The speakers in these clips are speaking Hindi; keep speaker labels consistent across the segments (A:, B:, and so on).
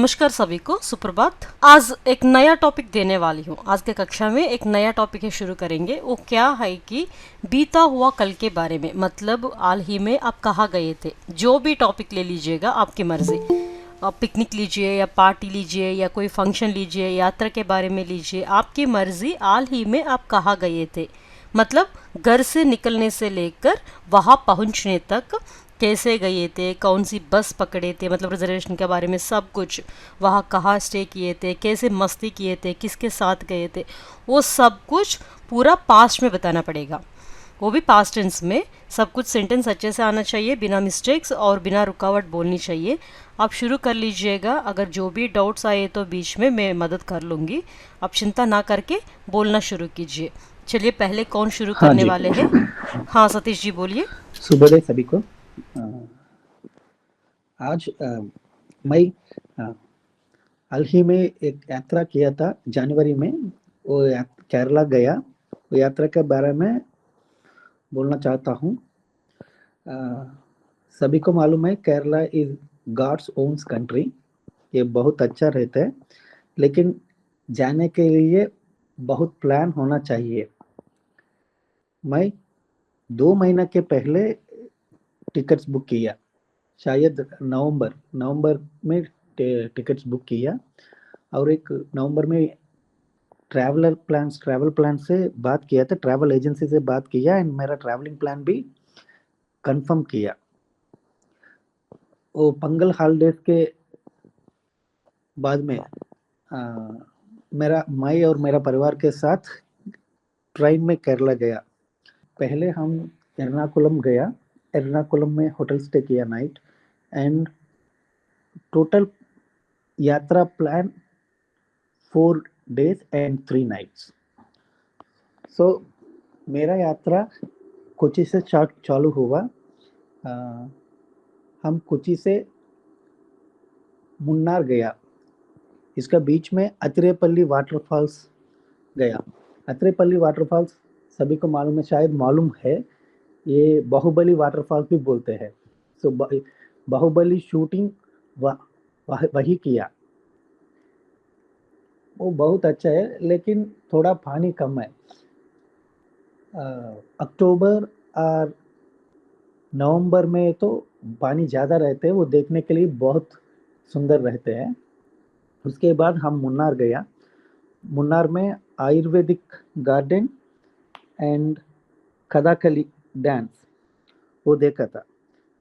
A: नमस्कार सभी को, सुप्रभात। आज एक नया टॉपिक देने वाली हूँ। आज के कक्षा में एक नया टॉपिक है शुरू करेंगे। वो क्या है कि बीता हुआ कल के बारे में, मतलब हाल ही में आप कहाँ गए थे। जो भी टॉपिक ले लीजिएगा, आपकी मर्जी। आप पिकनिक लीजिए या पार्टी लीजिए या कोई फंक्शन लीजिए, यात्रा के बारे में लीजिए, आपकी मर्जी। हाल ही में आप कहाँ गए थे, मतलब घर से निकलने से लेकर वहाँ पहुँचने तक कैसे गए थे, कौन सी बस पकड़े थे, मतलब रिजर्वेशन के बारे में सब कुछ, वहाँ कहाँ स्टे किए थे, कैसे मस्ती किए थे, किसके साथ गए थे, वो सब कुछ पूरा पास्ट में बताना पड़ेगा। वो भी पास्ट टेंस में। सब कुछ सेंटेंस अच्छे से आना चाहिए, बिना मिस्टेक्स और बिना रुकावट बोलनी चाहिए। आप शुरू कर लीजिएगा। अगर जो भी डाउट्स आए तो बीच में मैं मदद कर लूँगी। आप चिंता ना करके बोलना शुरू कीजिए। चलिए, पहले कौन शुरू
B: हाँ
A: करने
B: जी।
A: वाले हैं? हाँ, सतीश जी बोलिए।
B: सुबोदय सभी को। आज मैं अ, हाल ही में एक यात्रा किया था जनवरी में। वो केरला गया। वो यात्रा के बारे में बोलना चाहता हूँ। अ, सभी को मालूम है Kerala is God's owns country. ये बहुत अच्छा रहता है, लेकिन जाने के लिए बहुत प्लान होना चाहिए। मैं 2 महीना के पहले टिकट्स बुक किया, शायद नवंबर नवंबर में टिकट्स बुक किया। और एक नवंबर में ट्रैवल प्लान से बात किया था, ट्रैवल एजेंसी से बात किया एंड मेरा ट्रैवलिंग प्लान भी कंफर्म किया। वो पंगल हॉलीडेज के बाद में अ, मैं और मेरा परिवार के साथ ट्रेन में केरला गया। पहले हम एर्नाकुलम गया। एर्नाकुलम में होटल स्टे किया नाइट। एंड टोटल यात्रा प्लान 4 days and 3 nights। सो मेरा यात्रा कोची से चालू हुआ। अ, हम कोची से मुन्नार गया। इसका बीच में अतिरेपल्ली वाटरफॉल्स गया। अतिरेपल्ली वाटरफॉल्स सभी को मालूम है, शायद मालूम है। ये बाहुबली वाटरफॉल्स भी बोलते हैं। सो बाहुबली शूटिंग वही किया। वो बहुत अच्छा है, लेकिन थोड़ा पानी कम है। अक्टूबर और नवंबर में तो पानी ज़्यादा रहते हैं, वो देखने के लिए बहुत सुंदर रहते हैं। उसके बाद हम मुन्नार गया। मुन्नार में Ayurvedic garden and Kathakali dance वो देखा था।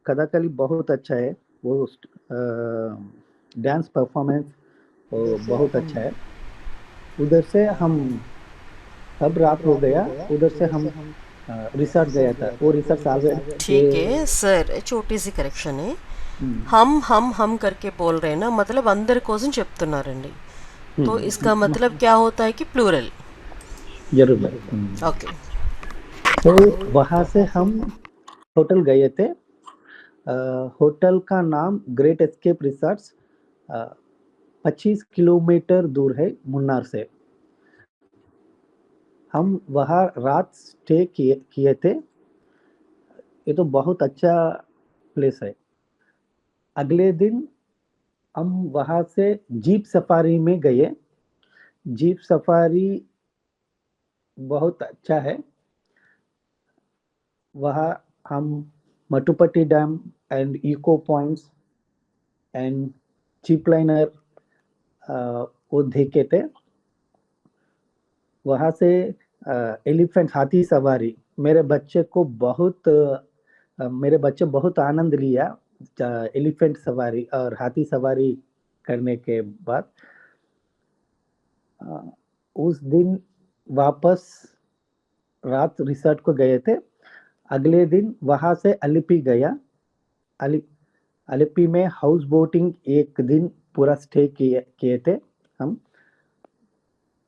B: कथकली बहुत अच्छा है। वो डांस परफॉर्मेंस वो बहुत अच्छा है। उधर से हम तब रात हो गया। उधर से हम रिसोर्ट गया था। वो रिसोर्ट ऑलरेडी
A: ठीक
B: ये
A: है सर, छोटी सी करेक्शन है। हम करके बोल रहे हैं ना, मतलब अंदर కోసం చెప్తున్నారండి। तो इसका मतलब क्या होता है कि प्लूरल।
B: जरूर भाई।
A: ओके।
B: तो वहां से हम होटल गए थे। होटल का नाम ग्रेट एस्केप रिसोर्ट्स। 25 किलोमीटर दूर है मुन्नार से। हम वहाँ रात स्टे किए थे। ये तो बहुत अच्छा प्लेस है। अगले दिन हम वहाँ से जीप सफारी में गए। जीप सफारी बहुत अच्छा है। वहाँ हम Mattupetty dam and echo points and चिप लाइनर वो देखे थे। वहाँ से एलिफेंट हाथी सवारी मेरे बच्चे बहुत आनंद लिया। एलिफेंट सवारी और हाथी सवारी करने के बाद अ, उस दिन वापस रात रिसोर्ट को गए थे। अगले दिन वहां से अलिपी गया। अली अलिपी में हाउस बोटिंग एक दिन पूरा स्टे किए किए थे हम।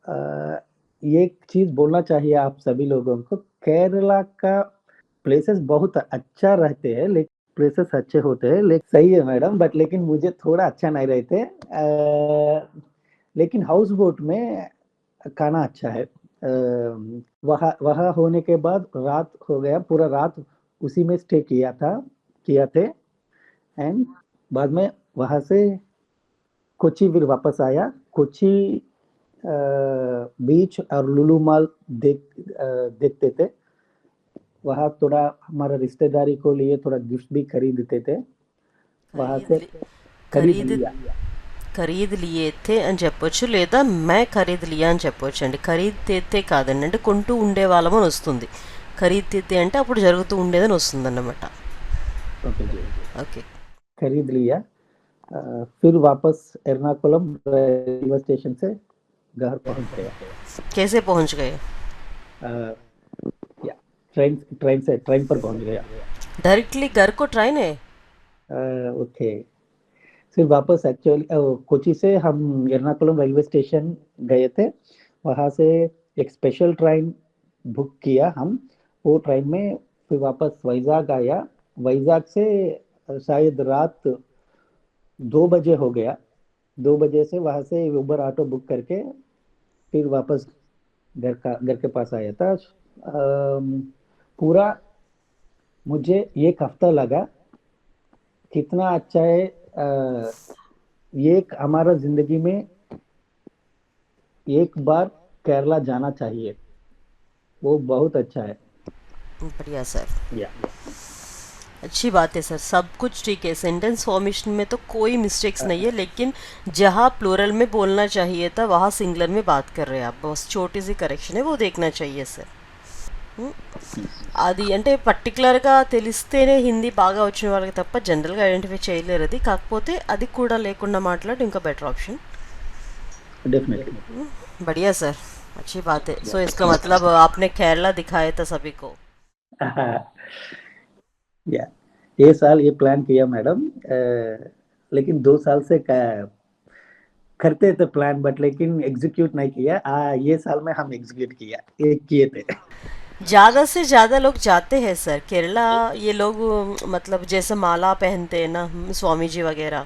B: अ, एक चीज बोलना चाहिए आप सभी लोगों को, केरला का प्लेसेस बहुत अच्छा रहते हैं, लेकिन प्लेसेस अच्छे होते हैं, लेकिन सही है मैडम, बट लेकिन मुझे थोड़ा अच्छा नहीं रहते। लेकिन हाउस बोट में खाना अच्छा है। वहाँ वहाँ होने के बाद रात हो गया, पूरा रात उसी में स्टे किया थे। एंड बाद में वहाँ से कोची फिर वापस आया। कोची बीच और लुलु मॉल देखते थे। वहाँ थोड़ा हमारा रिश्तेदारी को लिए थोड़ा गिफ्ट भी खरीदते थे। वहाँ
A: खरीद
B: से
A: ली
B: खरीद
A: खरीद
B: लिया।
A: ఖరీదు లియేతే అని చెప్పొచ్చు, లేదా మే ఖరీదు లియా అని చెప్పొచ్చు అండి. ఖరీదు తేతే కాదండి, అంటే కొంటూ ఉండేవాళ్ళం అని వస్తుంది. ఖరీదు తేతే అంటే అప్పుడు జరుగుతూ ఉండేదని వస్తుంది అన్నమాట.
B: ओके जी।
A: ఓకే.
B: खरीद लिया। फिर वापस एर्नाकुलम रेलवे स्टेशन से घर पहुंच गया।
A: कैसे पहुंच गए?
B: अ, या ट्रेन ट्रेन पर पहुंच गया।
A: डायरेक्टली घर को ट्रेन है?
B: ओके। फिर वापस एक्चुअली कोची से हम एर्नाकुलम रेलवे स्टेशन गए थे। वहां से एक स्पेशल ट्रेन बुक किया हम। वो ट्रेन में फिर वापस वैजाग आया। वैजाग से शायद रात 2 बजे हो गया। 2 बजे से वहां से उबर ऑटो बुक करके फिर वापस घर के पास आया था। पूरा मुझे 1 हफ्ता लगा। कितना अच्छा है। ये एक हमारा जिंदगी में एक बार केरला जाना चाहिए। वो बहुत अच्छा है।
A: बढ़िया सर,
B: या
A: अच्छी बात है सर, सब कुछ ठीक है, सेंटेंस फॉर्मेशन में तो कोई मिस्टेक्स नहीं है, लेकिन जहाँ प्लूरल में बोलना चाहिए था वहाँ सिंगुलर में बात कर रहे हैं आप, बस छोटी सी करेक्शन है, वो देखना चाहिए सर. అది అంటే పర్టికులర్గా తెలిస్తేనే హిందీ బాగా వచ్చిన వాళ్ళకి తప్ప జనరల్గా ఐడెంటిఫై చేయలేరు. అది కాకపోతే అది కూడా లేకుండా మాట్లాడడం ఇంకా బెటర్ ఆప్షన్.
B: डेफिनेटली।
A: बढ़िया सर, अच्छी बात है. सो इसका मतलब आपने केरला दिखाया था सभी को.
B: या ये साल ये प्लान किया मैडम। लेकिन 2 साल से करते थे प्लान, बट लेकिन एग्जीक्यूट नहीं किया। ये साल में हम एग्जीक्यूट किए थे।
A: ज़्यादा से ज़्यादा लोग जाते हैं सर केरला. ये लोग मतलब जैसे माला पहनते हैं ना स्वामी जी वगैरह,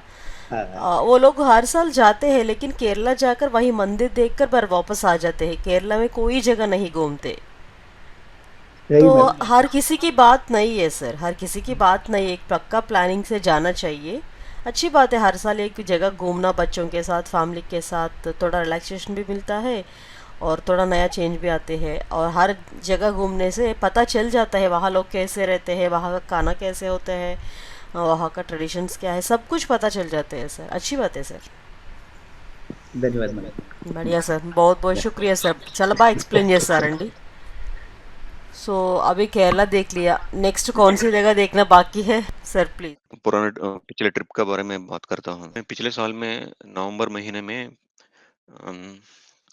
B: हाँ,
A: वो लोग हर साल जाते हैं, लेकिन केरला जाकर वही मंदिर देखकर पर वापस आ जाते हैं. केरला में कोई जगह नहीं घूमते. तो
B: यही मैडम।
A: हर किसी की बात नहीं है सर, हर किसी की बात नहीं है, एक पक्का प्लानिंग से जाना चाहिए. अच्छी बात है, हर साल एक जगह घूमना बच्चों के साथ फैमिली के साथ, थोड़ा रिलैक्सेशन भी मिलता है और थोड़ा नया चेंज भी आते हैं. और हर जगह घूमने से पता चल जाता है वहाँ लोग कैसे रहते हैं, वहाँ का खाना कैसे होता है, वहाँ का ट्रेडिशंस क्या है, सब कुछ पता चल जाते हैं सर. अच्छी बात है सर.
B: धन्यवाद मैडम।
A: बढ़िया सर, बहुत बहुत शुक्रिया सर. చాలా బాగా ఎక్స్ప్లెయిన్ చేస్తారండి. सो अभी केरला देख लिया, नेक्स्ट कौन सी जगह देखना बाकी है सर प्लीज?
C: पिछले ट्रिप के बारे में बात करता हूँ। मैं पिछले साल में नवंबर महीने में अम,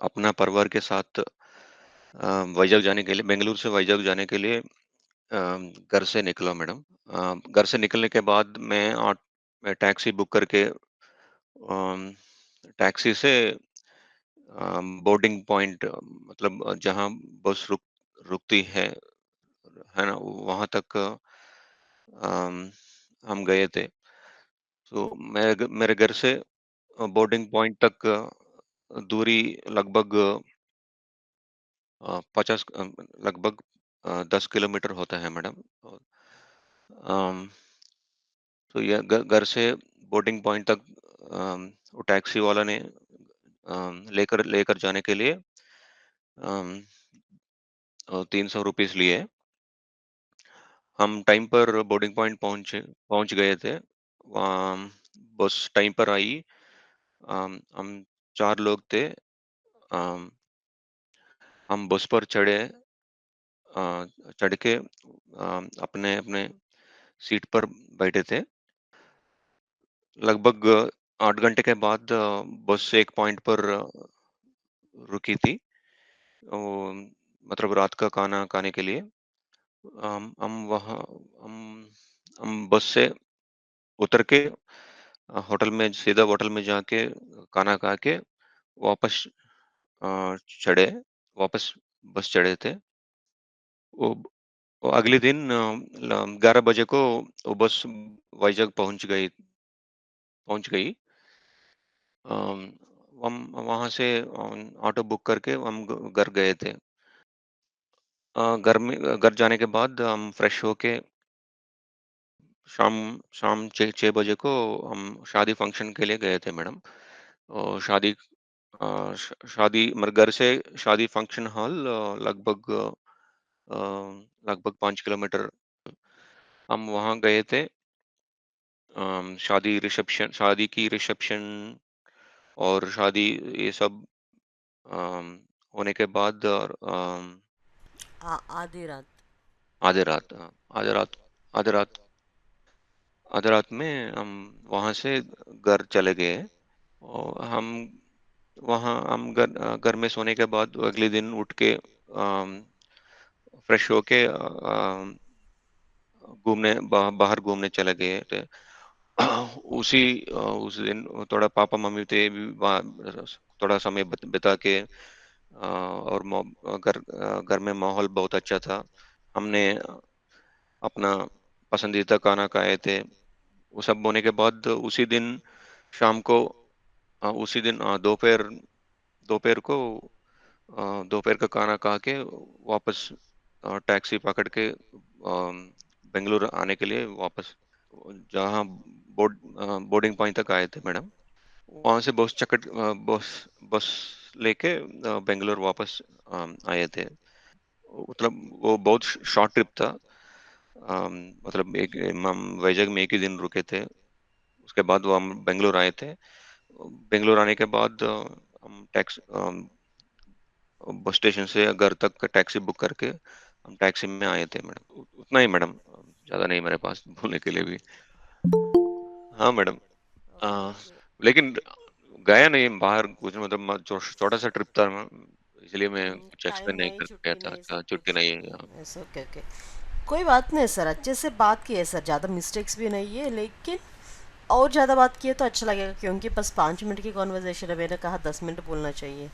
C: अपना परिवार के साथ वैजाग जाने के लिए, बेंगलुरु से वैजाग जाने के लिए घर से निकला मैडम। घर से निकलने के बाद मैं टैक्सी बुक करके टैक्सी से बोर्डिंग पॉइंट, मतलब जहाँ बस रुकती है ना, वहाँ तक अम, हम गए थे। तो मेरे घर से बोर्डिंग पॉइंट तक दूरी लगभग 50 लगभग 10 किलोमीटर होता है मैडम। अम, तो यह घर से बोर्डिंग पॉइंट तक वो टैक्सी वाला ने लेकर लेकर जाने के लिए 300 रुपीज लिए। हम टाइम पर बोर्डिंग पॉइंट पहुंच गए थे। वहाँ बस टाइम पर आई। हम 4 लोग थे। अम, हम बस पर चढ़ के अपने अपने सीट पर बैठे थे। लगभग 8 घंटे के बाद बस एक पॉइंट पर रुकी थी। वो मतलब रात का खाना खाने के लिए। हम वहाँ हम हम बस से उतर के सीधा होटल में जाके खाना खा के वापस चढ़े वापस बस चढ़े थे। वो वो अगले दिन 11 बजे को वो बस वाइजैक पहुंच गई। अम, हम वहाँ से ऑटो बुक करके हम घर गए थे। घर जाने के बाद हम फ्रेश होके शाम शाम 6 बजे को हम शादी फंक्शन के लिए गए थे मैडम। और शादी मतलब घर से शादी फंक्शन हॉल लगभग 5 किलोमीटर। हम वहाँ गए थे। शादी की रिसेप्शन और शादी ये सब अम, होने के बाद और
A: आधी रात।
C: आधे रात आधे रात आधे रात आधे रात में हम वहाँ से घर चले गए। और घर में सोने के बाद अगले दिन उठ के फ्रेश होके बाहर घूमने चले गए थे। उस दिन थोड़ा पापा मम्मी थे भी थोड़ा समय बिता के और घर में माहौल बहुत अच्छा था। हमने अपना पसंदीदा खाना खाए थे। वो सब होने के बाद उसी दिन शाम को उसी दिन दोपहर को दोपहर का खाना खा के वापस टैक्सी पकड़ के बेंगलुरु आने के लिए वापस जहाँ बोर्डिंग पॉइंट तक आए थे मैडम। वहाँ से बस बस लेके बेंगलुरु वापस आए थे। मतलब वो बहुत शॉर्ट ट्रिप था। मतलब हम वैजाग में एक ही दिन रुके थे। उसके बाद वो हम बेंगलुरु आए थे। बेंगलुरु आने के बाद हम बस स्टेशन से घर तक का टैक्सी बुक करके हम टैक्सी में आए थे मैडम। उतना ही मैडम, ज़्यादा नहीं मेरे पास बोलने के लिए भी। हाँ मैडम।
A: ओके
C: अ,
A: ओके।
C: लेकिन गया नहीं बाहर कुछ, मतलब छोटा सा ट्रिप था। इसलिए मैं कुछ
A: टाइम
C: एक्सप्लेन नहीं
A: नहीं,
C: कर पाया
A: छुट्टी नहीं,
C: था।
A: सब
C: छुट्टी
A: कुछ
C: नहीं है।
A: नहीं ऐसा। ओके ओके, कोई बात नहीं सर, अच्छे से बात की है सर, ज़्यादा मिस्टेक्स भी नहीं है, लेकिन और ज़्यादा बात की है तो अच्छा लगेगा, क्योंकि बस 5 मिनट की कॉन्वर्जेशन है, मैंने कहा 10 मिनट बोलना चाहिए।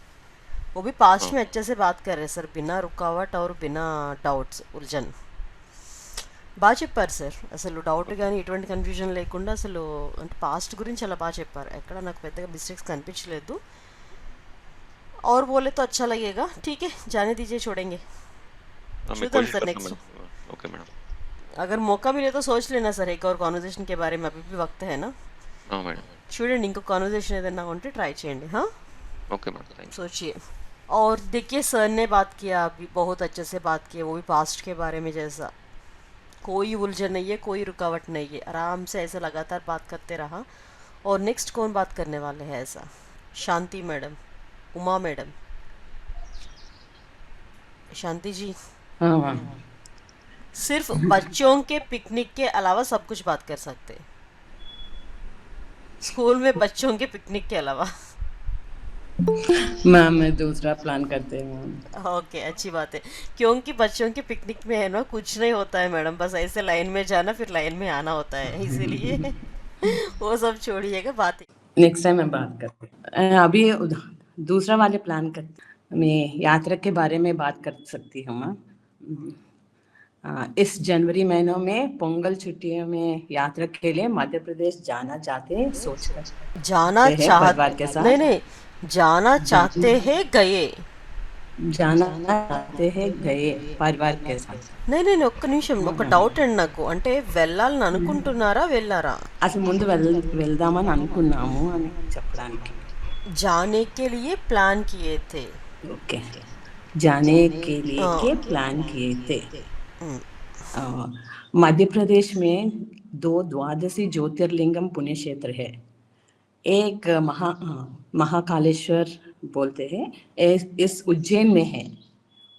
A: वो भी पास्ट
C: हाँ
A: में अच्छे से बात कर रहे हैं सर, बिना रुकावट और बिना डाउट्स ఉల్జన్ బాగా చెప్పారు సార్. అసలు డౌట్
C: ओके
A: కానీ ఎటువంటి కన్ఫ్యూజన్ లేకుండా అసలు అంటే పాస్ట్ గురించి అలా బాగా చెప్పారు, ఎక్కడ నాకు పెద్దగా మిస్టేక్స్ కనిపించలేదు. और बोले तो अच्छा लगेगा, ठीक है जाने दीजिए, छोड़ेंगे.
C: हाँ मैं
A: शुद्धम
C: कोशिश
A: सर
C: करता हूँ
A: नेक्स्ट.
C: मैडम। Okay madam.
A: अगर मौका मिले तो सोच लेना सर एक और कॉन्वर्जेशन के बारे में, अभी भी वक्त है ना.
C: हाँ मैडम।
A: చూడండి ఇంకో కాన్వర్జేషన్ ఏదైనా ఉంటే ట్రై చేయండి. हाँ
C: ओके मैडम, थैंक यू।
A: सोचिए. और देखिए सर ने बात किया अभी, बहुत अच्छे से बात की है, वो भी पास्ट के बारे में, जैसा कोई उलझन नहीं है, कोई रुकावट नहीं है, आराम से ऐसे लगातार बात करते रहा. और नेक्स्ट कौन बात करने वाले हैं ऐसा? शांति मैडम, उमा मैडम, शांति जी.
D: हाँ मैम।
A: सिर्फ बच्चों के पिकनिक के अलावा सब कुछ बात कर सकते हैं, स्कूल में बच्चों के पिकनिक के अलावा.
D: मैम मैं दूसरा प्लान करते हैं मैम।
A: ओके अच्छी बात है, क्योंकि बच्चों के पिकनिक में है ना कुछ नहीं होता है मैडम, बस ऐसे लाइन में जाना फिर लाइन में आना होता है, इसीलिए वो सब छोड़िएगा बात.
D: नेक्स्ट टाइम मैं बात करते हैं। अभी दूसरा वाले प्लान करते, मैं यात्रा के बारे में बात कर सकती हूँ मैम। इस जनवरी महीनों में पोंगल छुट्टियों में यात्रा के लिए मध्य प्रदेश जाना चाहते हैं, सोच कर
A: जाना
D: हैं परिवार के
A: नहीं
D: साथ।
A: नहीं, जाना चाहते हैं गए.
D: जाना चाहते हैं गए परिवार के साथ.
A: नहीं नहीं ఒక్క నిమిషం, ఒక డౌట్ అండి నాకు, అంటే వెళ్ళాలని అనుకుంటున్నారా వెళ్ళారా?
D: అసలు ముందు వెళ్దామని అనుకున్నాము అని చెప్పడానికి.
A: जाने के लिए प्लान किए थे.
D: ओके, जाने के लिए के प्लान किए थे. मध्य प्रदेश में 2 द्वादशी ज्योतिर्लिंगम पुण्य क्षेत्र है. एक महाकालेश्वर बोलते हैं, इस उज्जैन में है,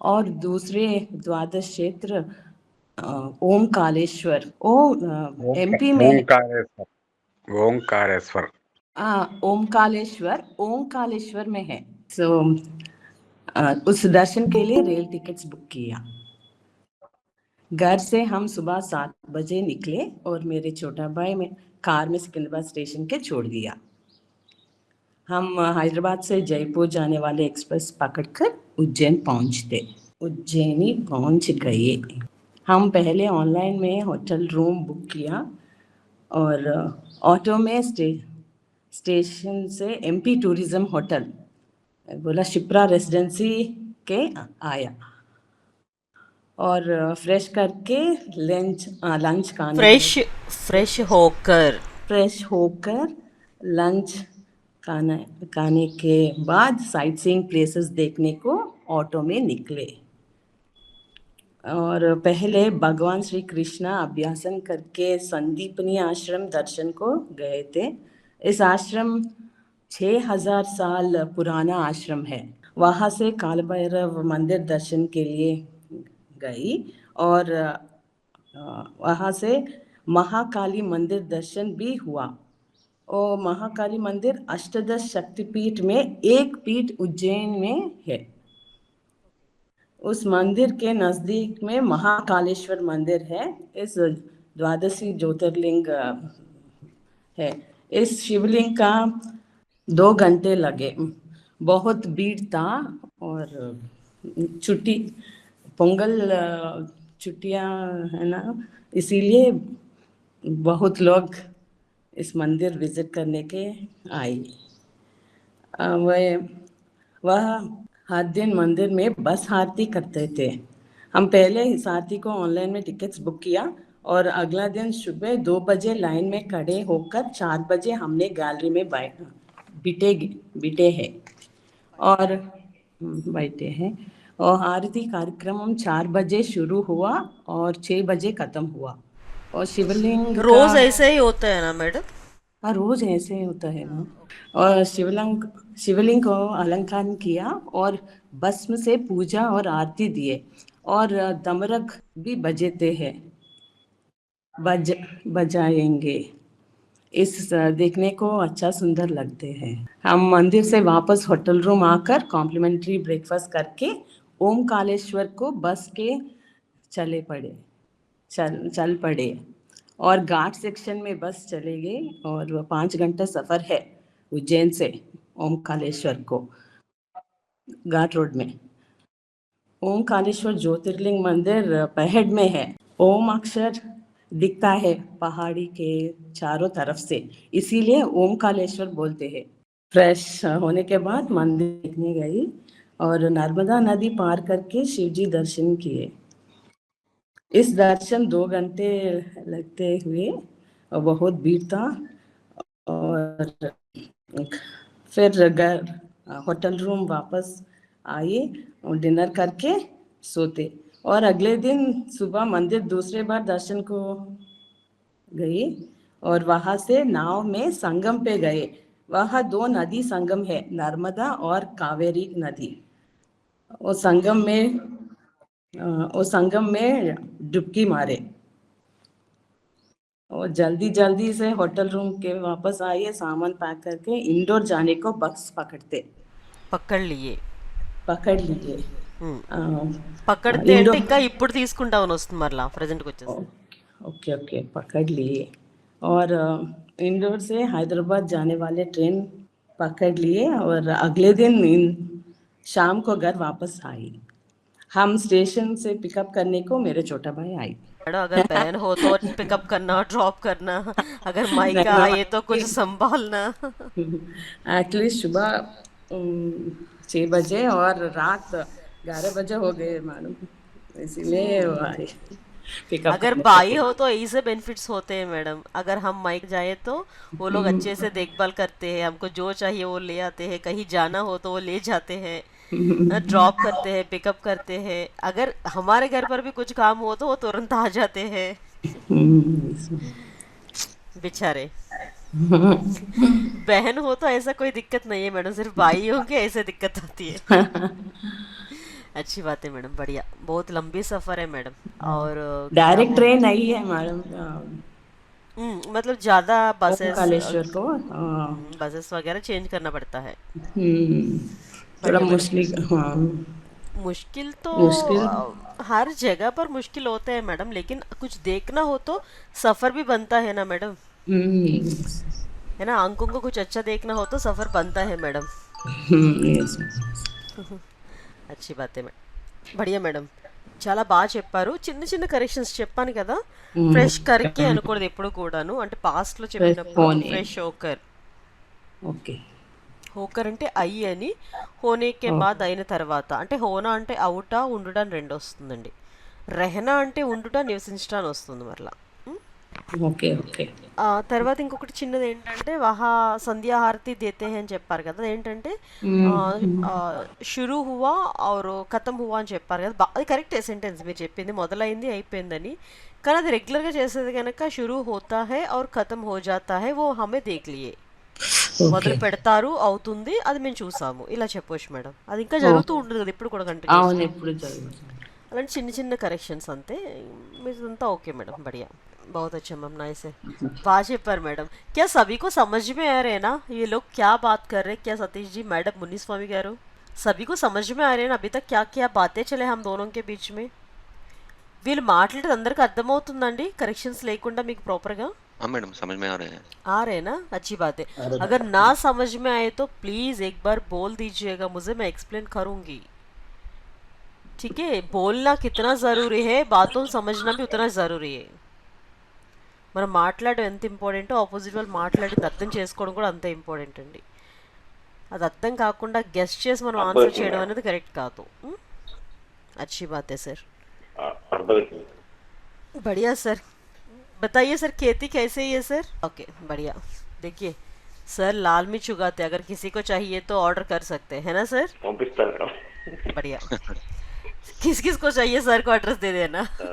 D: और दूसरे द्वादश क्षेत्र ओमकालेश्वर एमपी में है.
E: ओंकारेश्वर ओंकारेश्वर
D: ओमकालेश्वर में है. सो उस दर्शन के लिए रेल टिकट्स बुक किया. घर से हम सुबह 7 बजे निकले और मेरे छोटा भाई में कार में सिकंदराबाद स्टेशन के छोड़ दिया. हम हैदराबाद से जयपुर जाने वाले एक्सप्रेस पकड़कर उज्जैन पहुंचते. उज्जैनी पहुंच गए. हम पहले ऑनलाइन में होटल रूम बुक किया और ऑटो में स्टेशन से एमपी टूरिज्म होटल बोला शिप्रा रेसिडेंसी के आया और फ्रेश करके लंच खाने
A: फ्रेश होकर
D: लंच खाने के बाद साइट सीइंग प्लेसेस देखने को ऑटो में निकले और पहले भगवान श्री कृष्णा अभ्यासन करके संदीपनी आश्रम दर्शन को गए थे। इस आश्रम 6000 साल पुराना आश्रम है। वहाँ से काल भैरव मंदिर दर्शन के लिए गई और वहाँ से महाकाली मंदिर दर्शन भी हुआ। और महाकाली मंदिर अष्टदश शक्तिपीठ में एक पीठ उज्जैन में है। उस मंदिर के नजदीक में महाकालेश्वर मंदिर है। इस द्वादशी ज्योतिर्लिंग है। इस शिवलिंग का 2 घंटे लगे। बहुत भीड़ था और छुट्टी पोंगल छुट्टियां है ना, इसीलिए बहुत लोग इस मंदिर विजिट करने के आए। वह हर दिन मंदिर में बस आरती करते थे। हम पहले इस आरती को ऑनलाइन में टिकट्स बुक किया और अगला दिन सुबह 2 बजे लाइन में खड़े होकर 4 बजे हमने गैलरी में बिटे हैं और बैठे हैं। और आरती कार्यक्रम 4 बजे शुरू हुआ और 6 बजे खत्म हुआ। और शिवलिंग
A: रोज ऐसे ही होता है ना मैडम?
D: हाँ, रोज ऐसे ही होता है ना। और शिवलिंग को अलंकार किया और भस्म से पूजा और आरती दिए और दमरक भी बजते हैं बजाएंगे। इस देखने को अच्छा सुंदर लगते हैं। हम मंदिर से वापस होटल रूम आकर कॉम्प्लीमेंट्री ब्रेकफास्ट करके ओमकालेश्वर को बस के चल पड़े और घाट सेक्शन में बस चले गए और 5 घंटा सफ़र है उज्जैन से ओमकालेश्वर को घाट रोड में। ओमकालेश्वर ज्योतिर्लिंग मंदिर पहाड़ में है। ओम अक्षर दिखता है पहाड़ी के चारों तरफ से, इसीलिए ओमकालेश्वर बोलते हैं। फ्रेश होने के बाद मंदिर देखने गई और नर्मदा नदी पार करके शिवजी दर्शन किए। इस दर्शन 2 घंटे लगते हुए और बहुत भीड़ था। और फिर होटल रूम वापस आए और डिनर करके सोते और अगले दिन सुबह मंदिर दूसरे बार दर्शन को गई और वहाँ से नाव में संगम पे गए। वहाँ 2 नदी संगम है, नर्मदा और कावेरी नदी। वो संगम में डुबकी मारे और जल्दी से होटल रूम के वापस आए। सामान पैक करके इंदौर जाने को बस
A: పక్కड़ लिए
D: पकड़ लिए।
A: పక్కడితే అంటే ఇంకా ఇప్పుడు తీసుకుంటామని వస్తుంది మరలా ప్రెజెంట్కి వచ్చేసి।
D: ओके पकड़ लिए और इंदौर से हैदराबाद जाने वाले ट्रेन पकड़ लिए और अगले दिन शाम को घर वापस आई। हम स्टेशन से पिकअप करने को मेरे छोटा भाई आई।
A: अगर बहन हो तो पिकअप करना, ड्रॉप करना, अगर माइका आए तो कुछ संभालना।
D: एक्चुअली सुबह 6 बजे और रात 11 बजे हो गए मालूम, इसीलिए आए।
A: अगर भाई हो तो यही से बेनिफिट्स होते हैं मैडम। अगर हम माइक जाए तो वो लोग अच्छे से देखभाल करते हैं, हमको जो चाहिए वो ले आते हैं, कहीं जाना हो तो वो ले जाते हैं, ड्रॉप करते हैं, पिकअप करते हैं। अगर हमारे घर पर भी कुछ काम हो तो वो तुरंत आ जाते हैं बेचारे। बहन हो तो ऐसा कोई दिक्कत नहीं है मैडम, सिर्फ भाई हो के ऐसे दिक्कत आती है। अच्छी बात है मैडम, बढ़िया। बहुत लंबी सफर है मैडम। और
D: डायरेक्ट ट्रेन नहीं है मैडम,
A: मतलब ज्यादा
D: ओमकालेश्वर को
A: बसेस वगैरह चेंज करना पड़ता है।
D: थोड़ा
A: मुश्किल तो हर जगह पर मुश्किल होते हैं मैडम, लेकिन कुछ देखना हो तो सफर भी बनता है ना मैडम, है ना। आंखों को कुछ अच्छा देखना हो तो सफर बनता है मैडम। अच्छी बात है मैडम, बढ़िया మేడం, చాలా బాగా చెప్పారు। చిన్న చిన్న కరెక్షన్స్ చెప్పాను కదా, ఫ్రెష్ కర్కి అనకూడదు ఎప్పుడు కూడాను, అంటే పాస్ట్ లో చెప్పినప్పుడు ఫ్రెష్ హోకర్,
D: ఓకే
A: హోకర్ అంటే అయ్యి అని, హోనేకే బాద్ అయిన తర్వాత, అంటే హోనా అంటే అవుట, ఉండుట అని రెండు వస్తుందండి, రెహనా అంటే ఉండుట నివసించటం అని వస్తుంది మరలా।
D: ఓకే ఓకే
A: తర్వాత ఇంకొకటి చిన్నది ఏంటంటే వహా సంధ్యాహారతి దేతే హే అని చెప్పారు కదా ఏంటంటే ఆ, ఆ, షురు హువా ఔర్ ఖతం హువా అని చెప్పారు కదా అది కరెక్టే సెంటెన్స్ మీరు చెప్పింది మొదలైంది అయిపోయిందని కానీ అది రెగ్యులర్గా చేసేది కనుక షురు హోతా హే ఔర్ ఖతం హో జాతా హే ఓ హమే దేఖ్ లియే
D: ఓకే
A: మొదలు పెడతారు అవుతుంది అది మేము చూసాము ఇలా చెప్పొచ్చు మేడం అది ఇంకా
D: ఓ
A: జరుగుతూ ఉంటుంది కదా ఇప్పుడు కూడా
D: అవును
A: కంటిన్యూస్గా
D: ఎప్పుడు జరుగుతుంది
A: అలాంటి చిన్న చిన్న కరెక్షన్స్ అంతే మీదంతా ఓకే मैडम बढ़िया बहुत अच्छा मैम नाइस है वाजिब पर मैडम क्या सभी को समझ में आ रहे हैं ना ये लोग क्या बात कर रहे हैं क्या सतीश जी मैडम मुन्नी स्वामी कह रहे हो सभी को समझ में आ रहे हैं ना अभी तक क्या क्या बातें चले हम दोनों के बीच में వీళ్ళు మాట్లాడేది అందరికి అర్థమవుతుందండి కరెక్షన్స్ లేకుండా మీకు ప్రాపర్గా
C: हाँ मैडम समझ में आ रहे हैं।
A: आ रहे हैं ना अच्छी बात है
B: अरे
A: अगर ना समझ में आए तो प्लीज़ एक बार बोल दीजिएगा मुझे मैं एक्सप्लेन करूँगी ठीक है बोलना कितना ज़रूरी है बातों समझना भी उतना ज़रूरी है మనం మాట్లాడడం ఎంత ఇంపార్టెంటో ఆపోజిట్ వాళ్ళు మాట్లాడింది అర్థం చేసుకోవడం కూడా అంతే ఇంపార్టెంట్ అండి అది అర్థం కాకుండా గెస్ట్ చేసి మనం ఆన్సర్ చేయడం అనేది కరెక్ట్ కాదు अच्छी बात है सर बढ़िया सर बताइए सर खेती कैसे ही है सर ओके बढ़िया देखिए सर लाल मिर्च उगाते अगर किसी को चाहिए तो ऑर्डर कर सकते हैं है ना सर बढ़िया किस किस को चाहिए सर को एड्रेस दे देना
C: तो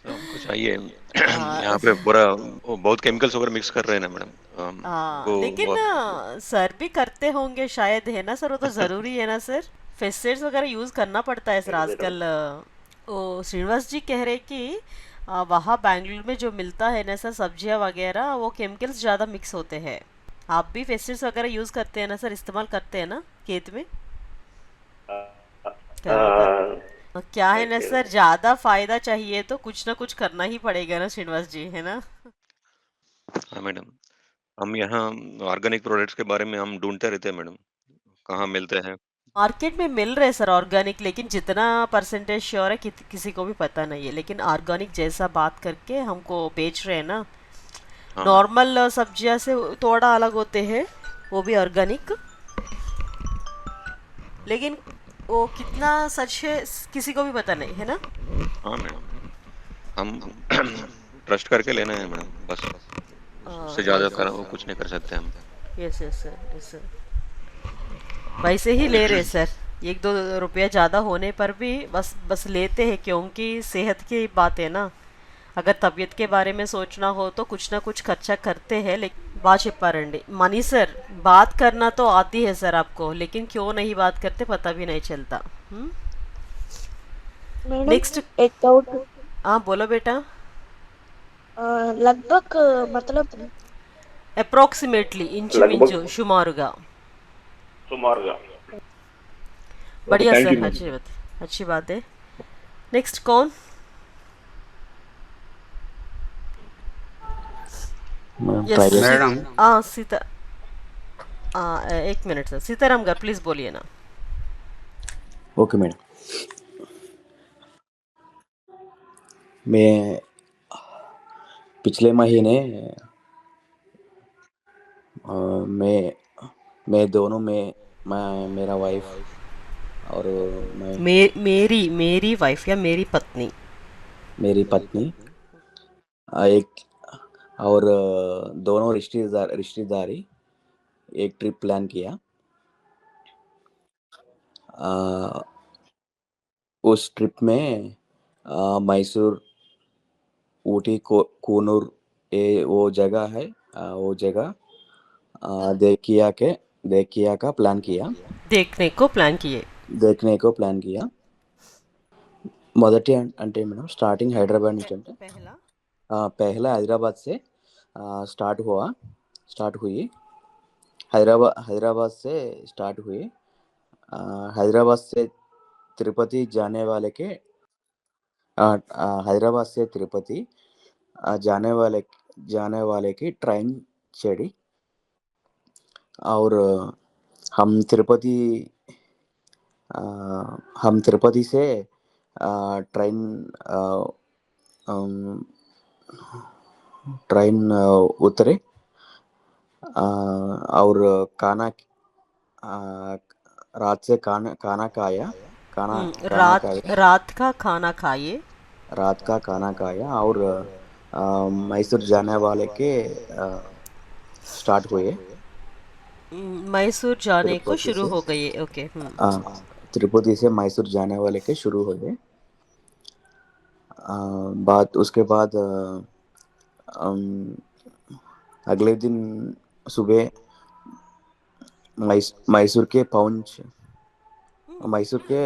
C: हमको चाहिए
A: हाँ
C: यहाँ पे पूरा वो बहुत केमिकल्स वगैरह मिक्स कर रहे हैं ना मैडम,
A: हाँ
C: वो
A: लेकिन
C: बहुत
A: सर भी करते होंगे शायद है ना सर वो तो ज़रूरी है ना सर पेस्टिसाइड्स वगैरह यूज़ करना पड़ता है सर आजकल ओ श्रीनिवास जी कह रहे कि वहाँ बैंगलोर में जो मिलता है ना सर सब्जियाँ वगैरह वो केमिकल्स ज़्यादा मिक्स होते हैं आप भी पेस्टिसाइड्स वगैरह यूज़ करते हैं ना सर इस्तेमाल करते हैं ना खेत में क्या है ना सर ज़्यादा फायदा चाहिए तो कुछ ना कुछ करना ही पड़ेगा ना श्रीनिवास जी है ना
C: हाँ मैडम, हम यहाँ ऑर्गेनिक प्रोडक्ट्स के बारे में हम ढूंढते रहते हैं मैडम, कहाँ मिलते हैं।
A: मार्केट में मिल रहे सर ऑर्गेनिक लेकिन जितना परसेंटेज श्योर है किसी को भी पता नहीं है लेकिन ऑर्गेनिक जैसा बात करके हमको बेच रहे हैं ना
C: हाँ मैडम,
A: नॉर्मल सब्जियां से थोड़ा अलग होते हैं वो भी ऑर्गेनिक लेकिन वो कितना सच है किसी को भी पता नहीं है ना
C: हाँ मैडम, हम ट्रस्ट करके लेना है मैडम, बस उससे ज़्यादा कर वो कुछ नहीं कर सकते हम।
A: Yes yes sir yes sir वैसे ही ले रहे सर एक दो रुपया ज़्यादा होने पर भी बस बस लेते हैं क्योंकि सेहत की बात है ना अगर तबीयत के बारे में सोचना हो तो कुछ ना कुछ खर्चा करते हैं लेकिन बात చెప్పారండి मनी सर बात करना तो आती है सर आपको लेकिन क्यों नहीं बात करते पता भी नहीं चलता
F: मैडम
A: नेक्स्ट
F: एक डाउट
A: हाँ बोलो बेटा
F: लगभग मतलब
A: अप्रोक्सीमेटली ఇంచుమించు సుమారుగా बढ़िया सर अच्छी बात है नेक्स्ट कौन यस
E: मैडम
A: हाँ सीता एक मिनट सर सीताराम गाరు प्लीज बोलिए ना
G: ओके मैडम मैं पिछले महीने मैं दोनों में मेरा वाइफ और
A: मेरी वाइफ या मेरी पत्नी
G: मेरी पत्नी एक और दोनों रिश्तेदारी एक ट्रिप प्लान किया। उस ट्रिप में मैसूर ऊटी कूनूर वो जगह है, वो जगह देखिया का प्लान किया।
A: देखने को प्लान किया
G: మొదటి అంటే మేడం స్టార్టింగ్ హైదరాబాద్ నుంచి అంటే पहला हैदराबाद से स्टार्ट हुई हैदराबाद से स्टार्ट हुई हैदराबाद से तिरुपति हैदराबाद से तिरुपति जाने वाले की ट्रेन चढ़ी और हम तिरुपति से ट्रेन उतरे और रात से खाना खाया
A: रात का खाना खाइए
G: रात का खाना खाया और मैसूर जाने वाले के स्टार्ट हुए।
A: मैसूर जाने को
G: तिरुपति
A: शुरू
G: से
A: हो गए। ओके।
G: तिरुपति से मैसूर जाने वाले के शुरू हुए। बाद उसके बाद अम, अगले दिन सुबह मैसूर के मैसूर के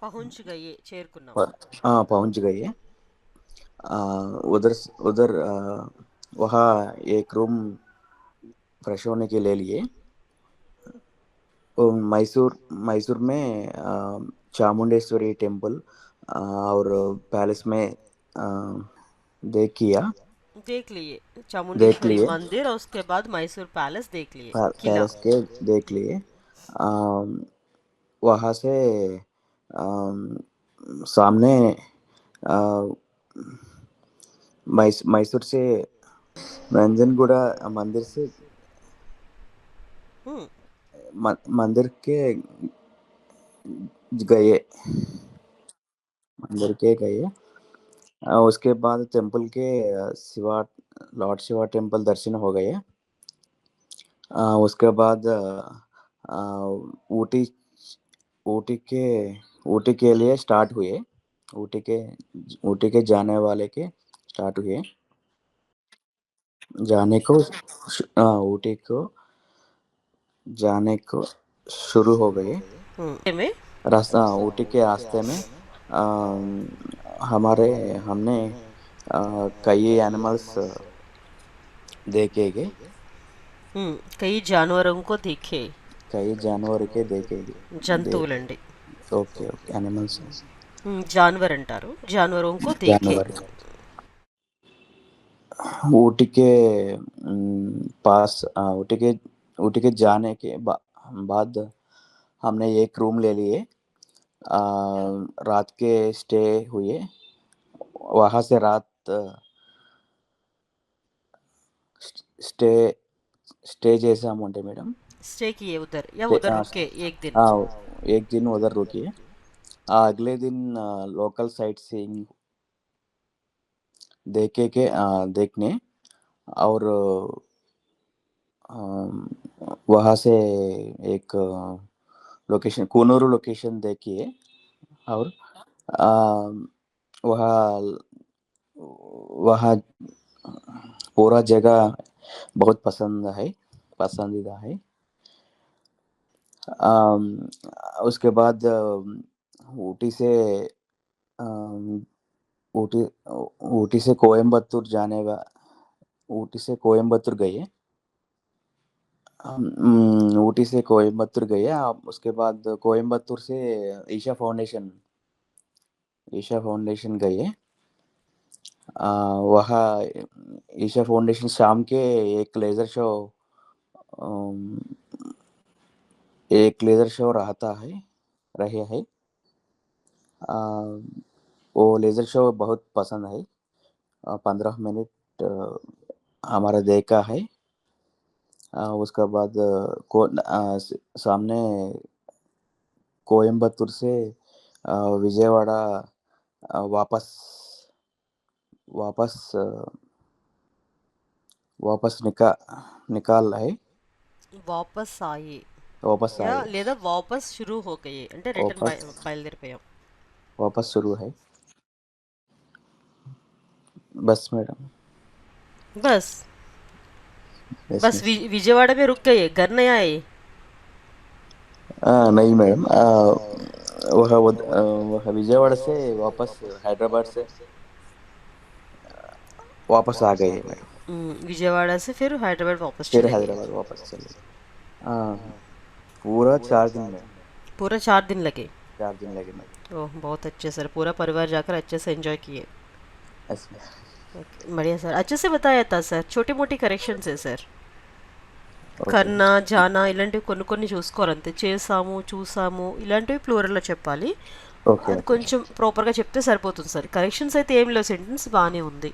A: पहुंच गए, చేరుకున్నాం।
G: पहुंच गए। उधर उधर वहाँ एक रूम फ्रेश होने के लिए मैसूर मैसूर में चामुंडेश्वरी टेम्पल और पैलेस में देख किया
A: देख लिए
G: देख
A: चामुंडेश्वरी
G: लिए
A: मंदिर और उसके बाद मैसूर पैलेस देख लिए, किला।
G: पैलेस के देख लिए। अम, वहाँ से अम, सामने अ, मैसूर से नंजनगुड़ा मंदिर से
A: हम्म।
G: मंदिर के गए मंदिर के गए। उसके बाद टेम्पल के शिवा लॉर्ड शिवा टेम्पल दर्शन हो गए। उसके बाद ऊटी ऊटी के ऊटी के लिए स्टार्ट हुए। ऊटी के ऊटी के जाने वाले के स्टार्ट हुए जाने को ऊटी को जाने को शुरू हो गए।
A: में
G: रास्ता ऊटी के रास्ते में हमारे हमने कई एनिमल्स देखेंगे।
A: कई जानवरों को देखे।
G: कई जानवर के देखेंगे।
A: జంతువులండి।
G: ओके ओके एनिमल्स
A: जानवर अंटारू, जानवरों को देखे।
G: जानवर ऊटी के पास ऊटी के जाने के बाद हमने एक रूम ले लिए। रात के स्टे हुए। वहाँ से रात स्टे स्टे जैसा अमाउंट है मैडम।
A: स्टे किए उधर या
G: स्टे
A: उधर रुके एक दिन?
G: एक दिन उधर रुकिए। अगले दिन लोकल साइट सीइंग देखने और वहाँ से एक लोकेशन कूनूरू लोकेशन देखिए। और वहाँ वहाँ पूरा जगह बहुत पसंदीदा है। उसके बाद ऊटी से ऊटी ऊटी से कोयम्बतूर ऊटी से कोयम्बतूर गए। ऊटी से कोयम्बतूर गए। उसके बाद कोयम्बतूर से ईशा फाउंडेशन गए। वहाँ ईशा फाउंडेशन शाम के एक लेजर शो रहे है। वो लेजर शो बहुत पसंद है। 15 मिनट हमारा देखा है। उसके बाद सामने कोयम्बतूर से विजयवाड़ा वापस वापस वापस निकाल है।
A: वापस आए
G: वापस
A: या
G: आए
A: లేదా వాపస్ शुरू हो गए అంటే రిటర్న్
G: वापस
A: బయలుదేరిపోయాం।
G: वापस शुरू है। बस मैडम
A: बस
G: यस
A: बस विजयवाड़ा में रुक गए, घर नहीं आए?
G: नहीं मैडम वह विजयवाड़ा से वापस हैदराबाद से वापस आ गए मैडम।
A: विजयवाड़ा से फिर हैदराबाद वापस
G: फिर
A: चले गए।
G: हैदराबाद वापस चले। पूरा 4 दिन में
A: पूरा 4 दिन लगे।
G: 4 दिन लगे मैडम।
A: ओह बहुत अच्छे सर, पूरा परिवार जाकर अच्छे से एंजॉय किए।
G: Yes madam.
A: बढ़िया सर, अच्छे से बताया था सर। छोटी मोटी కరెక్షన్స్ సార్,
G: ఓకే
A: కన్నా జానా ఇలాంటివి కొన్ని చూసుకోరంతే. చేసాము చూసాము ఇలాంటివి ప్లూరల్లో చెప్పాలి.
G: ఓకే
A: అది కొంచెం ప్రాపర్గా చెప్తే సరిపోతుంది సార్. కరెక్షన్స్ అయితే ఏం లేవు, సెంటెన్స్ బాగానే ఉంది.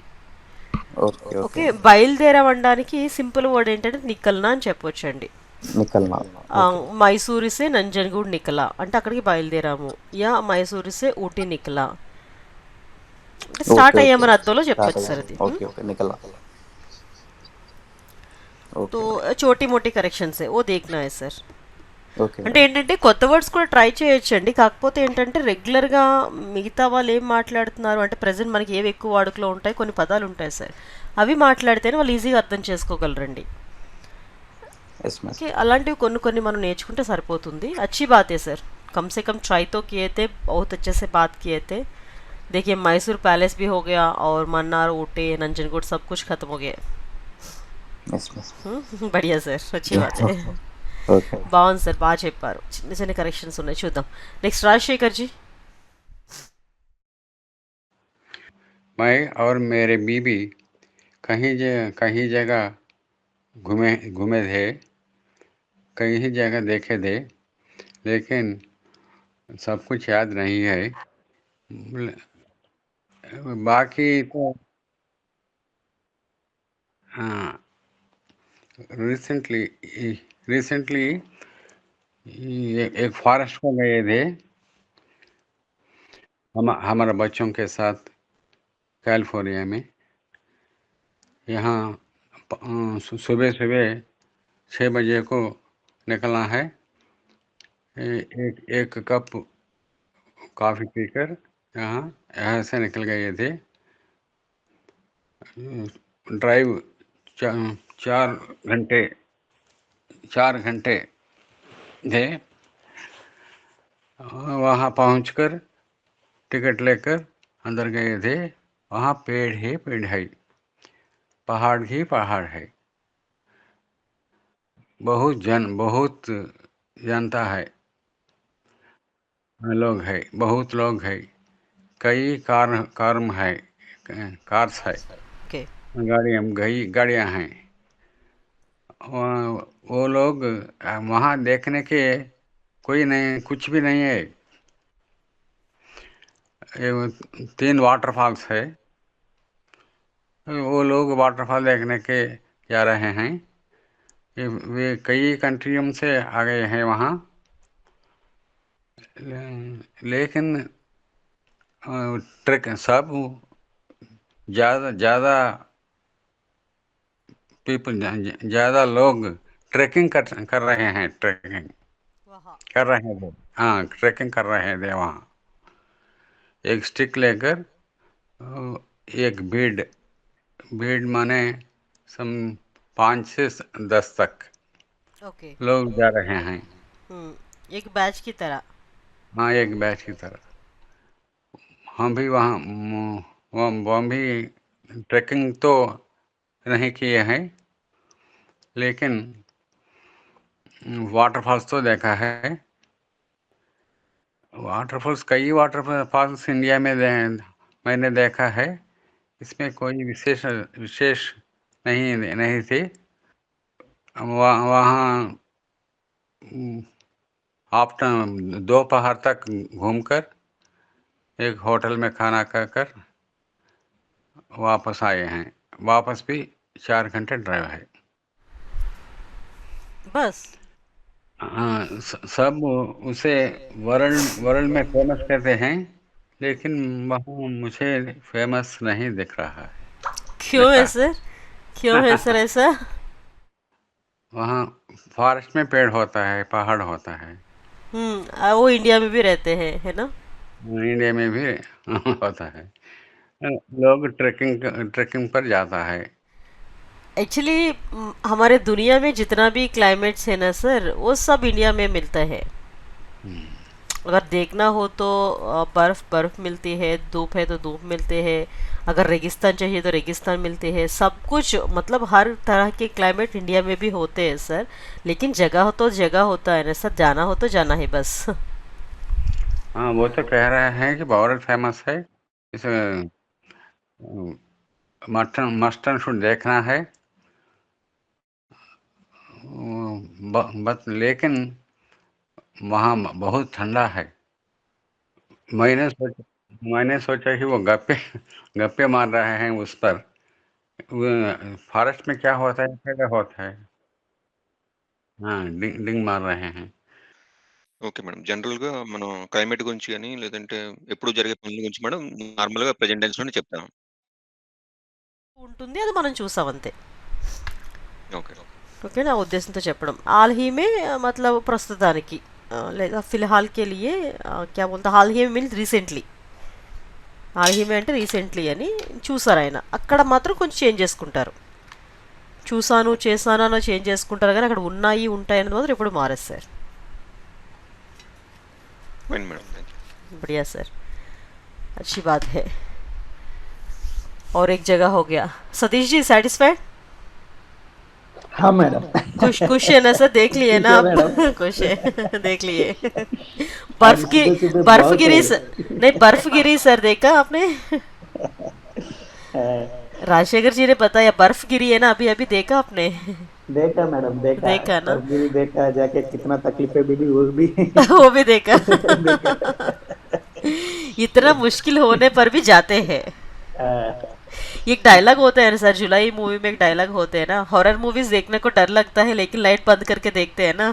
G: ఓకే
A: ఓకే, బయలుదేరవడానికి సింపుల్ వర్డ్ ఏంటంటే నికల్నా అని చెప్పొచ్చండి.
G: निकलना
A: మైసూరు సే నంజన్గూడ్ నికలా అంటే అక్కడికి బయలుదేరాము. యా మైసూరు సే ఊటీ నికలా. స్టార్ట్
G: ఓకే
A: అయ్యామని అర్థంలో
G: స్టార్ట్
A: చెప్పొచ్చు సార్
G: అయ్యాను
A: అది.
G: ఓకే ఓకే निकला
A: तो
G: ఓకే भाई
A: छोटी मोटी करेक्शंस है वो देखना है सर.
G: ఓకే
A: అంటే
G: भाई
A: ఏంటంటే కొత్త వర్డ్స్ కూడా ట్రై చేయొచ్చండి, కాకపోతే ఏంటంటే రెగ్యులర్గా మిగతా వాళ్ళు ఏం మాట్లాడుతున్నారు అంటే ప్రజెంట్ మనకి ఏవి ఎక్కువ వాడుకలో ఉంటాయి, కొన్ని పదాలు ఉంటాయి సార్, అవి మాట్లాడితేనే వాళ్ళు ఈజీగా అర్థం చేసుకోగలరండి.
G: यस मैम
A: ఓకే, అలాంటివి కొన్ని కొన్ని మనం నేర్చుకుంటే సరిపోతుంది. अच्छी बात है सर, कम से कम ट्राई तो किए थे, बहुत अच्छे से बात किए थे. देखिए मैसूर पैलेस भी हो गया और मन्नार ऊटे नंजनगुड सब कुछ खत्म हो गया.
G: यस मैम
A: बढ़िया సార్, अच्छी बात है.
G: ఓకే
A: బాగుంది సార్, బాగా చెప్పారు. చిన్న చిన్న కరెక్షన్స్ ఉన్నాయి, చూద్దాం. నెక్స్ట్ రాజశేఖర్ జీ.
E: मैं और मेरे बीवी कहीं जगह घूमे घूमे थे, कहीं जगह देखे थे, लेकिन सब कुछ याद नहीं है। बाकी तो हाँ, रिसेंटली रिसेंटली एक फॉरेस्ट को गए थे हमारे बच्चों के साथ कैलिफोर्निया में। यहाँ सुबह सुबह 6 बजे को निकलना है। एक कप कॉफ़ी पीकर यहाँ से निकल गए थे। ड्राइव 4 घंटे 4 घंटे थे। वहाँ पहुँचकर टिकट लेकर अंदर गए थे। वहाँ पेड़ ही पेड़ है, पहाड़ ही पहाड़ है। बहुत जनता है, बहुत लोग है, कई कारम है, कार्स है,
A: ఓకే.
E: गाड़ियाँ हैं। वो लोग वहाँ देखने के कोई नहीं, कुछ भी नहीं है। 3 वाटरफॉल्स है। वो लोग वाटरफॉल देखने के जा रहे हैं। वे कई कंट्रियों से आ गए हैं वहाँ। लेकिन ट्रक सब ज़्यादा पीपल ज़्यादा लोग ट्रैकिंग कर रहे हैं, ट्रैकिंग
A: वहाँ
E: कर रहे थे। हाँ, ट्रैकिंग कर रहे थे वहाँ। एक स्टिक लेकर एक बीड माने सम 5 से 10 तक
A: ओके.
E: लोग जा रहे हैं।
A: एक बैच की तरह.
E: हाँ, एक बैच की तरह। हम भी वहाँ भी ट्रैकिंग तो नहीं किए हैं, लेकिन वाटरफॉल्स तो देखा है। कई वाटरफॉल्स इंडिया में मैंने देखा है। इसमें कोई विशेष नहीं थी। वहाँ आफ्टर दोपहर तक घूमकर एक होटल में खाना खाकर वापस आए हैं। वापस भी 4 घंटे ड्राइव है।
A: बस.
E: हाँ, सब उसे वर्ल्ड में फेमस कहते हैं, लेकिन वहाँ मुझे फेमस नहीं दिख रहा है,
A: क्यों है
E: दिखा।
A: सर, क्यों है सर ऐसा?
E: वहाँ फॉरेस्ट में पेड़ होता है, पहाड़ होता है।
A: वो इंडिया में भी रहते हैं, है ना?
E: इंडिया में भी होता है। लोग ट्रेकिंग पर जाता है।
A: एक्चुअली हमारे दुनिया में जितना भी क्लाइमेट्स है ना सर, वो सब इंडिया में मिलता है. अगर देखना हो तो बर्फ मिलती है, धूप है तो धूप मिलते हैं, अगर रेगिस्तान चाहिए तो रेगिस्तान मिलते हैं, सब कुछ मतलब हर तरह के क्लाइमेट इंडिया में भी होते हैं सर. लेकिन जगह हो तो जगह होता है ना सर, जाना हो तो जाना है बस.
E: हाँ, वो तो कह रहे हैं कि बहुत फेमस है। इस मस्टर्न शुड देखना है। लेकिन वहाँ बहुत ठंडा है। मैंने सोचा कि वो गप्पे मार रहे हैं उस पर। फॉरेस्ट में क्या होता है, क्या होता है। हाँ, डिंग मार रहे हैं।
C: Okay madam. జనరల్‌గా మనం క్లైమేట్ గురించి గాని, లేదంటే ఎప్పుడు జరిగే పనుల గురించి మేడం నార్మల్‌గా ప్రెజెంట్ టెన్స్‌లోనే చెప్తాను.
A: ఉంటుంది అది మనం చూసాం అంతే.
C: ఓకే.
A: ఓకే నా ఉద్దేశంతో చెప్పడం हाल ही में मतलब ప్రస్తుతానికి లేదా ఫిల్హాల్ కే లియే క్యా బోల్తా हाल ही में మీన్స్ రీసెంట్లీ हाल ही में అంటే రీసెంట్లీ అని చూసారు ఆయన అక్కడ మాత్రం కొంచెం చేంజ్ చేసుకుంటారు చూసాను చేశాను అని చేంజ్ చేసుకుంటారు కానీ అక్కడ ఉన్నాయి ఉంటాయి అనేది మాత్రం ఎప్పుడు మారేస్తారు
C: ఫైన్ మేడం. Thank you.
A: बढ़िया सर अच्छी बात है और एक जगह हो गया सतीश जी सेटिस्फाइड
B: हाँ मैडम।
A: खुश खुश है ना सर देख लिए ना
B: खुश है
A: आप
B: मैडम।
A: खुश है देख लिए
B: आज सुबह-सुबह
A: बर्फ
B: बहुत
A: गिरी
B: है।
A: नहीं बर्फ गिरी सर देखा आपने राजशेखर जी ने बताया बर्फ गिरी है ना अभी अभी देखा आपने
B: देखा मैडम, देखा।
A: देखा ना
B: बर्फ गिरी देखा, जाके कितना तकलीफें मिली वो भी
A: वो भी देखा
B: देखा।
A: इतना मुश्किल होने पर भी जाते हैं ये एक डायलॉग होता है ना सर जुलाई मूवी में एक डायलॉग होते हैं ना हॉरर मूवीज देखने को डर लगता है लेकिन लाइट बंद करके देखते हैं ना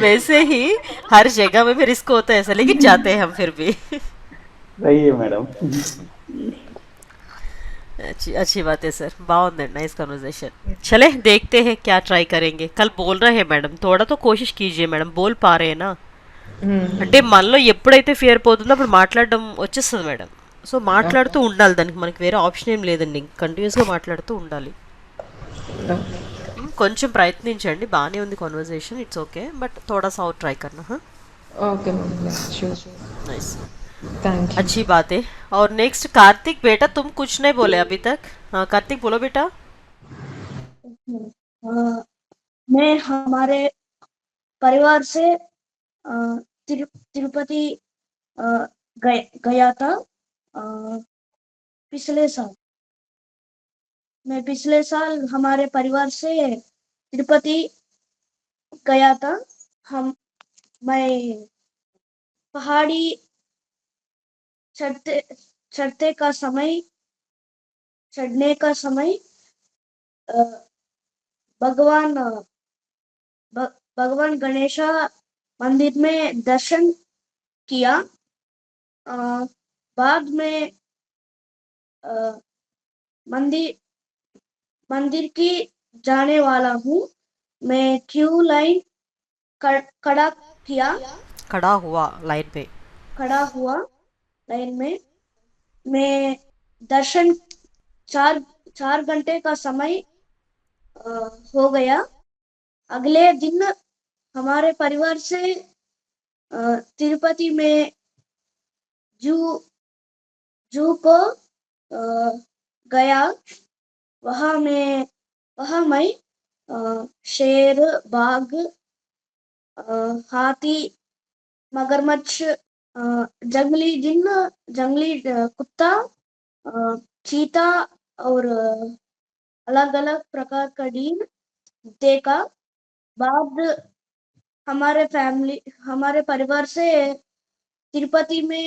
A: वैसे ही हर जगह में भी रिस्क होता है ऐसा लेकिन जाते हैं हम फिर भी
B: सही है मैडम।
A: अच्छी बात है सर बाउंड नाइस कन्वर्सेशन चले देखते हैं क्या ट्राई करेंगे कल बोल रहे हैं मैडम थोड़ा तो कोशिश कीजिए मैडम बोल पा रहे हैं ना అంటే మనలో ఎప్పుడైతే ఫియర్ పోతుందో అప్పుడు మాట్లాడడం వచ్చేస్తుంది మేడం సో మాట్లాడుతూ ఉండాలి దానికి మనకి వేరే ఆప్షన్ ఏం లేదండి కంటిన్యూస్గా మాట్లాడుతూ ఉండాలి కొంచెం ప్రయత్నించండి బాగానే ఉంది కాన్వర్సేషన్ ఇట్స్ ओके बट थोड़ा सा और ट्राई करना हाँ
F: okay ma'am sure
A: nice
F: thank you
A: अच्छी बात है और नेक्स्ट कार्तिक बेटा तुम कुछ नहीं बोले अभी तक हाँ कार्तिक बोलो बेटा
H: मैं हमारे परिवार से तिरुपति गया था पिछले साल। मैं पिछले साल हमारे परिवार से तिरुपति गया था। मैं पहाड़ी चढ़ने का समय भगवान गणेशा मंदिर में दर्शन किया। बाद में मंदिर की जाने वाला हूँ। मैं क्यू लाइन खड़ा
A: हुआ लाइन पे
H: खड़ा हुआ लाइन में। मैं दर्शन 4 घंटे का समय हो गया। अगले दिन हमारे परिवार से तिरुपति में जू को गया। वहाँ मैं शेर बाघ हाथी मगरमच्छ जंगली कुत्ता चीता और अलग अलग प्रकार का डीन देखा। बाद हमारे परिवार से तिरुपति में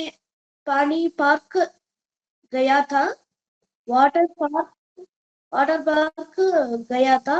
H: पानी पार्क गया था। वाटर पार्क गया था।